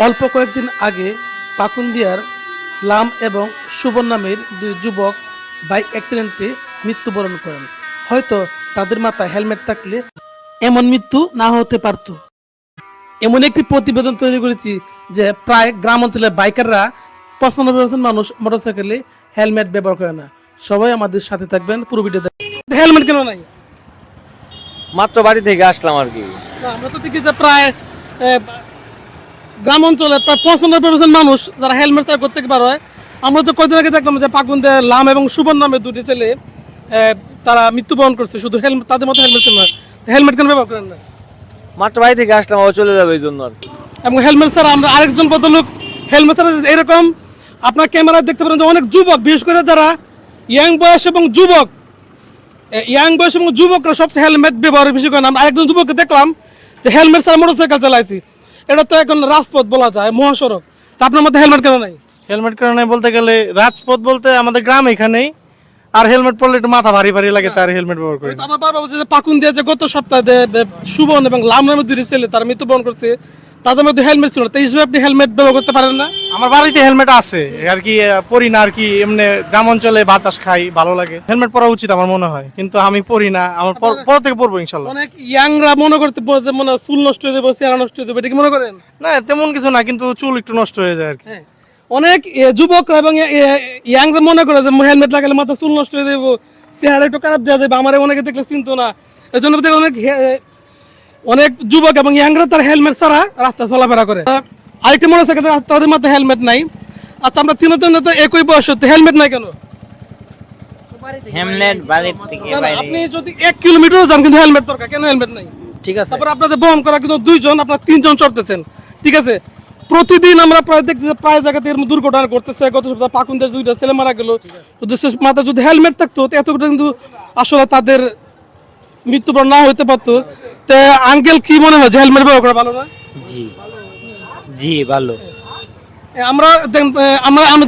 অল্প কয়েকদিন আগে পাকুন্দিয়ার লাম এবং সুবন নামের দুই যুবক বাইক অ্যাক্সিডেন্টে মৃত্যুবরণ করেন। হয়তো তাদের মাথায় হেলমেট থাকলে এমন মৃত্যু না হতে পারত। এমন একটি প্রতিবেদন তৈরি করেছি যে প্রায় গ্রাম অঞ্চলের বাইকাররা 95% মানুষ মোটরসাইকেলে হেলমেট ব্যবহার করে না। সবাই আমাদের সাথে থাকবেন, পুরো ভিডিও দেখবেন। হেলমেট কেন নাই? মাত্র বাড়ি থেকে আসলাম আর কি। আমরা তো দেখি যে প্রায় গ্রাম অঞ্চলে প্রায় 95% মানুষ যারা হেলমেট ছাড়া করতে পারে। আমরা তো কয়েকদিন আগে দেখলাম যে পাকুন্দে লাম এবং সুবন নামে দুটি ছেলে তারা মৃত্যুবরণ করছে শুধু হেলমেট, তাদের মতো হেলমেট কেন? হেলমেট কেন ব্যবহার করেন না? মাত্র বাড়ি থেকে আসলাম, ও চলে যাবে এই জন্য আর কি। এবং হেলমেট ছাড়া আমরা আরেকজন ভদ্রলোক হেলমেট ছাড়া এরকম আপনার ক্যামেরায় দেখতে পারেন যে অনেক যুবক, বিশেষ করে যারা ইয়াং বয়স এবং যুবকরা সবচেয়ে হেলমেট ব্যবহার বেশি করেন। আমরা আরেকজন যুবককে দেখলাম যে হেলমেট ছাড়া মোটরসাইকেল চালাইছি। এটা তো এখন রাজপথ বলা যায়, মহাসড়ক। তা আপনার মধ্যে হেলমেট কেন নাই? হেলমেট কারণে বলতে গেলে রাজপথ বলতে আমাদের গ্রাম এখানেই, আর হেলমেট পরলে একটু মাথা ভারী ভারী লাগে, তার হেলমেট ব্যবহার করি না। আমার বাবা বলছে যে পাকুন্দিয়া যে গত সপ্তাহে সুবন এবং লাম নামের দুটি ছেলে তারা মৃত্যুবরণ করছে, তাদের মধ্যে হেলমেট ছিল। তাই হিসেবে আপনি হেলমেট ব্যবহার করতে পারেন না? আমার বাড়িতে হেলমেট আছে আর কি, পরি না আর কি। এমনি গ্রাম অঞ্চলে বাতাস খাই, ভালো লাগে। হেলমেট পরা উচিত আমার মনে হয়, কিন্তু আমি পরি না। আমার পর থেকে পরবো ইনশাল্লাহ। অনেক ইয়াংরা মনে করতে যে মনে হয় চুল নষ্ট হয়ে যাবে, চেহারা নষ্ট হয়ে যাবে, এটা কি মনে করেন? না, তেমন কিছু না, কিন্তু চুল একটু নষ্ট হয়ে যায় আর কি। হ্যাঁ, অনেক যুবকরা এবং ইয়াংরা মনে করে যে হেলমেট লাগালে মাথা চুল নষ্ট হয়ে যাবো, চেহারা একটু খারাপ দেওয়া যাবে, আমার অনেকে দেখলে চিনতো না। এই জন্য অনেক যুবক এবং ইয়াংরা তার হেলমেট ছাড়া রাস্তা চলাফেরা করে। আরেকটা মোটরসাইকেল তাদের মাথায় হেলমেট নাই। আচ্ছা, আমরা তিনজন তো একই বয়স, হেলমেট নাই কেন? হেমলেট বাড়ি থেকে না, বাইরে। আপনি যদি 1 কিলোমিটার যান কিন্তু হেলমেট দরকার, কেন হেলমেট নাই? ঠিক আছে। তারপর আপনাদের বহন করা কিন্তু 2 জন, আপনারা 3 জন চড়তেছেন, ঠিক আছে? প্রতিদিন আমরা প্রায় দেখতেছি প্রায় জায়গাতে এরকম দুর্ঘটনা ঘটতেছে। গত সপ্তাহে পাকুন্দের 2টা ছেলে মারা গেল। যদি সে মাথায় যদি হেলমেট থাকতো তো এতটা কিন্তু আসলে তাদের মৃত্যুবরণ না হতে পারতো। তো আঙ্কেল কি মনে হয় যে হেলমেট ব্যবহার করা ভালো না? জি জি ভালো। আমরা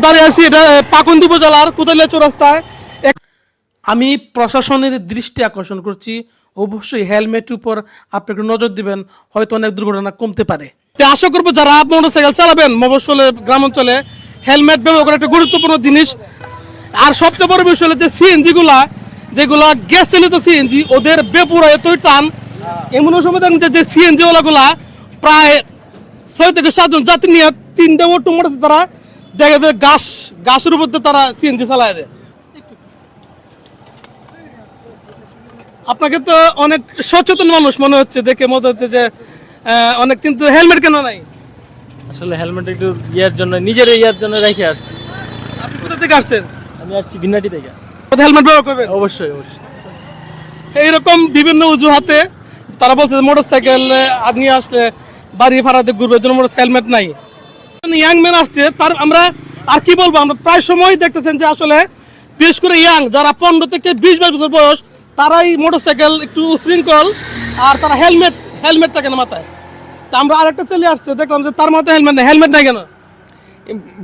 দাঁড়িয়ে আছি এটা পাকুন্দি উপজেলার কোদালিয়া চৌরাস্তায়। আমি প্রশাসনের দৃষ্টি আকর্ষণ করছি, অবশ্যই হেলমেটের উপর আপনি একটু নজর দিবেন, হয়তো অনেক দুর্ঘটনা কমতে পারে। তো আশা করবো যারা মোটরসাইকেল চালাবেন মফস্বলে গ্রাম অঞ্চলে হেলমেট ব্যবহার করা একটা গুরুত্বপূর্ণ জিনিস। আর সবচেয়ে বড় বিষয় হলো যে সিএনজি যেগুলা গ্যাস চালিত সিএনজি, ওদের বেপুরা এতই টান। এমন সময় দেখুন যে সিএনজি ওলাগুলা প্রায় 6 থেকে 7 জন যাত্রী নিয়ে 3টা অটো মোটরসাইকেল তারা দেখা যায় গাছের উপর দিয়ে তারা সিএনজি চালায় দেয়। আপনাকে তো অনেক সচেতন মানুষ মনে হচ্ছে, দেখে মনে হচ্ছে যে অনেক, কিন্তু হেলমেট কেন নাই? আসলে হেলমেট একটু জন্য, নিজের জন্য রেখে আসছি। আপনি কোথা থেকে আসছেন? আমি আসছি বিনাটি থেকে। হেলমেট ব্যবহার করবেন অবশ্যই অবশ্যই। এইরকম বিভিন্ন অজুহাতে তারা বলছে মোটরসাইকেল নিয়ে আসলে বাড়ি ভাড়াতে ঘুরবে, জন্য হেলমেট নাই। ইয়াং ম্যান আসছে, তার আমরা আর কি বলবো, আমরা প্রায় সময় দেখতেছেন যে আসলে বিশেষ করে ইয়াং যারা 15 থেকে 20-22 বছর বয়স, তারাই মোটরসাইকেল একটু শৃঙ্খল, আর তারা হেলমেট থাকে না মাথায়। তা আমরা আরেকটা চলে আসছে, দেখলাম যে তার মাথায় হেলমেট নাই কেন?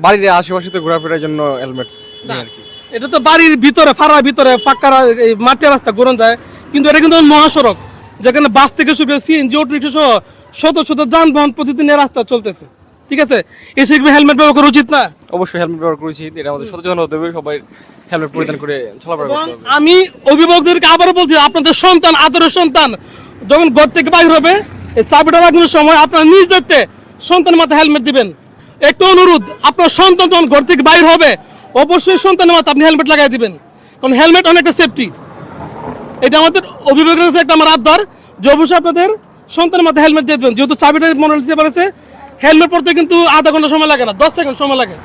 বাড়ির আশেপাশে তো ঘোরাফেরার জন্য হেলমেট আর কি। এটা তো বাড়ির ভিতরে, ফাড়ার ভিতরে ফাঁকা মাটির রাস্তা ঘোরানো যায়, কিন্তু এটা কিন্তু মহাসড়ক, যেখানে বাস থেকে শুরু করে সিএনজি, অটো রিক্সা সহ শত শত যানবাহন প্রতিদিন এই রাস্তা চলতেছে, ঠিক আছে? এসে হেলমেট ব্যবহার করা উচিত না? অবশ্যই হেলমেট ব্যবহার করা উচিত, এটা আমাদের সচেতন হতে হবে, সবাই হেলমেট পরিধান করে চলাফেরা এবং করতে হবে। আমি অভিভাবকদেরকে আবারও বলছি, আপনাদের সন্তান, আদরের সন্তান যখন ঘর থেকে বাইর হবে, এই চাবিটা লাগানোর সময় আপনারা নিজ দায়িত্বে সন্তানের মাথায় হেলমেট দিবেন। একটু অনুরোধ, আপনার সন্তান যখন ঘর থেকে বাইর হবে অবশ্যই সন্তানের মাথায় আপনি হেলমেট লাগাই দিবেন, কারণ হেলমেট অনেকটা সেফটি। এটা আমাদের অভিভাবকের কাছে একটা আমার আবদার যে অবশ্যই আপনাদের সন্তানের মাথায় হেলমেট দিয়ে দেবেন। যেহেতু চাবিটা মনে দিতে পারছে, হেলমেট পরতে কিন্তু আধা ঘন্টা সময় লাগে না, 10 সেকেন্ড সময় লাগে।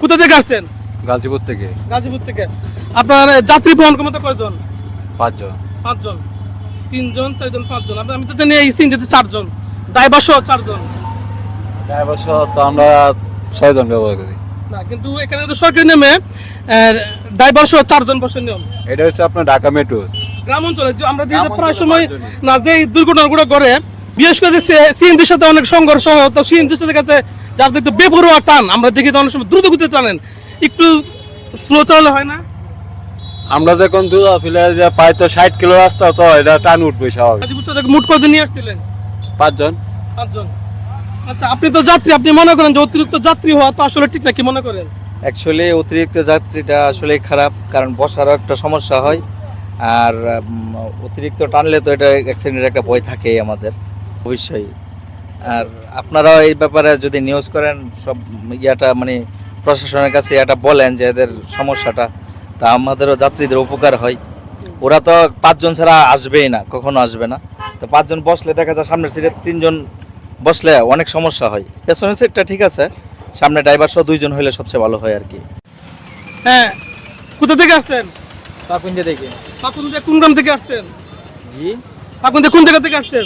কোথা থেকে আসছেন? গাজীপুর থেকে। গাজীপুর থেকে। আপনার যাত্রী বহন ক্ষমতা কয়জন? 5 জন। 5 জন, 3 জন, 4 জন, 5 জন। আমি তো জানি এই সিনজিতে 4 জন, ড্রাইভার সহ 4 জন। ড্রাইভার সহ তো আমরা 6 জন ব্যবহার করি। না, কিন্তু এখানে তো সরকারি নেমে ড্রাইভার সহ 4 জন বসে নিয়ম। এটা হচ্ছে আপনার ঢাকা মেট্রোস। গ্রাম অঞ্চলে আমরা দেখি প্রায় সময় না যে দুর্ঘটনাগুলো করে, বিশেষ করে সিএনজির সাথে অনেক সংঘর্ষ হয়, তো সিএনজির সাথে কাছে যাদের একটু বেপরোয়া টান, আমরা দেখি অনেক সময় দ্রুত গতিতে টানেন, একটু স্লো চালালে হয় না? আমরা যখন দুধ ফিলে প্রায় তো 60 কিলো রাস্তা, তো এটা টান উঠবে স্বাভাবিক। গাজীপুর থেকে মুট করে নিয়ে আসছিলেন 5 জন। 5 জন। আচ্ছা, আপনি তো যাত্রী, আপনি মনে করেন যে অতিরিক্ত যাত্রী হওয়া তো আসলে ঠিক না, কি মনে করেন? অ্যাকচুয়ালি অতিরিক্ত যাত্রীটা আসলে খারাপ, কারণ বসারও একটা সমস্যা হয়। আর অতিরিক্ত টানলে তো এটা অ্যাক্সিডেন্টের একটা ভয় থাকেই আমাদের অবশ্যই। আর আপনারাও এই ব্যাপারে যদি নিউজ করেন, সব ইয়াটা মানে প্রশাসনের কাছে এটা বলেন যে এদের সমস্যাটা, তা আমাদেরও যাত্রীদের উপকার হয়। ওরা তো 5 জন ছাড়া আসবেই না, কখনো আসবে না। তো 5 জন বসলে দেখা যায় সামনের সিটে 3 জন বসলে অনেক সমস্যা হয়। পেছনের সিটটা ঠিক আছে, সামনে ড্রাইভার সহ 2 জন হলে সবচেয়ে ভালো হয় আর কি। হ্যাঁ, কোথা থেকে আসছেন? পাকুন্দে থেকে। পাকুন্দে কোন গ্রাম থেকে আসছেন? জি, পাকুন্দে কোন জায়গা থেকে আসছেন?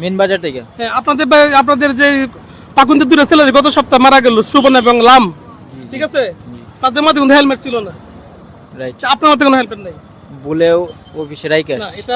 মেন বাজার থেকে। হ্যাঁ, আপনাদের যে পাকুন্দে দুটো ছেলে যে গত সপ্তাহে মারা গেল, সুবর্ণ এবং লাম, ঠিক আছে, তাদের মধ্যে কোনো হেলমেট ছিল না। রাইট। আপনার মধ্যে কোনো হেলমেট নেই। বলেও অফিসে রাইকে না, এটা